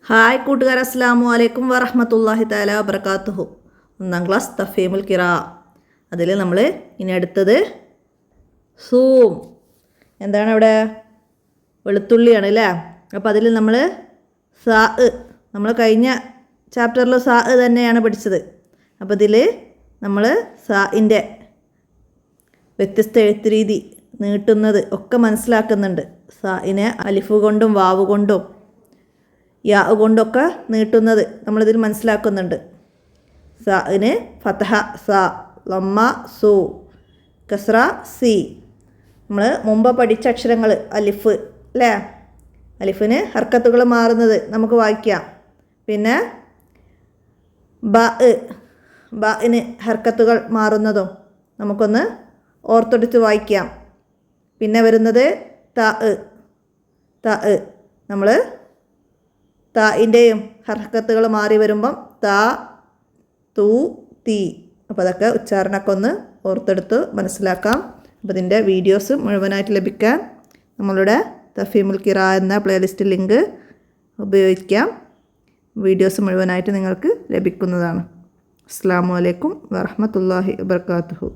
Hi കൂട്ടുകാർ, അസ്സലാമു അലൈക്കും വറഹ്മത്തുള്ളാഹി തആല വബറകാതുഹു. 1ാം ക്ലാസ് തഫീമുൽ ഖിറാ. അതിൽ നമ്മൾ ഇനി അടുത്തത് സൂം. എന്താണ് അവിടെ? വെളുത്തുള്ളിയാണ് അല്ലേ? അപ്പോൾ അതിൽ നമ്മൾ സാ നമ്മൾ കഴിഞ്ഞ ചാപ്റ്ററിൽ സാ തന്നെയാണ് പഠിച്ചത്. അപ്പോൾ ഇതിൽ നമ്മൾ സാഇൻ്റെ വ്യത്യസ്ത എഴുത്ത് രീതി, നീട്ടുന്നത് ഒക്കെ മനസ്സിലാക്കുന്നുണ്ട്. സാഇനെ അലിഫ് കൊണ്ടും വാവ് കൊണ്ടും യാ കൊണ്ടൊക്കെ നീട്ടുന്നത് നമ്മളിതിൽ മനസ്സിലാക്കുന്നുണ്ട്. സാഇന് ഫതഹ സ, ലമ്മ സു, കസ്ര സി. നമ്മൾ മുമ്പ് പഠിച്ച അക്ഷരങ്ങൾ അലിഫ് അല്ലേ? അലിഫിന് ഹർക്കത്തുകൾ മാറുന്നത് നമുക്ക് വായിക്കാം. പിന്നെ ബഇന് ഹർക്കത്തുകൾ മാറുന്നതും നമുക്കൊന്ന് ഓർത്തെടുത്ത് വായിക്കാം. പിന്നെ വരുന്നത് ത. നമ്മൾ താഇൻ്റെയും ഹർക്കത്തുകൾ മാറി വരുമ്പം താ, തു, തീ. അപ്പോൾ അതൊക്കെ ഉച്ചാരണമൊക്കെ ഒന്ന് ഓർത്തെടുത്ത് മനസ്സിലാക്കാം. അപ്പോൾ ഇതിൻ്റെ വീഡിയോസ് മുഴുവനായിട്ട് ലഭിക്കാൻ നമ്മളുടെ തഫീമുൽ ഖിറാ എന്ന പ്ലേലിസ്റ്റ് ലിങ്ക് ഉപയോഗിക്കാം. വീഡിയോസ് മുഴുവനായിട്ട് നിങ്ങൾക്ക് ലഭിക്കുന്നതാണ്. അസ്സലാമു അലൈക്കും വറഹ്മത്തുള്ളാഹി വബറകാതുഹു.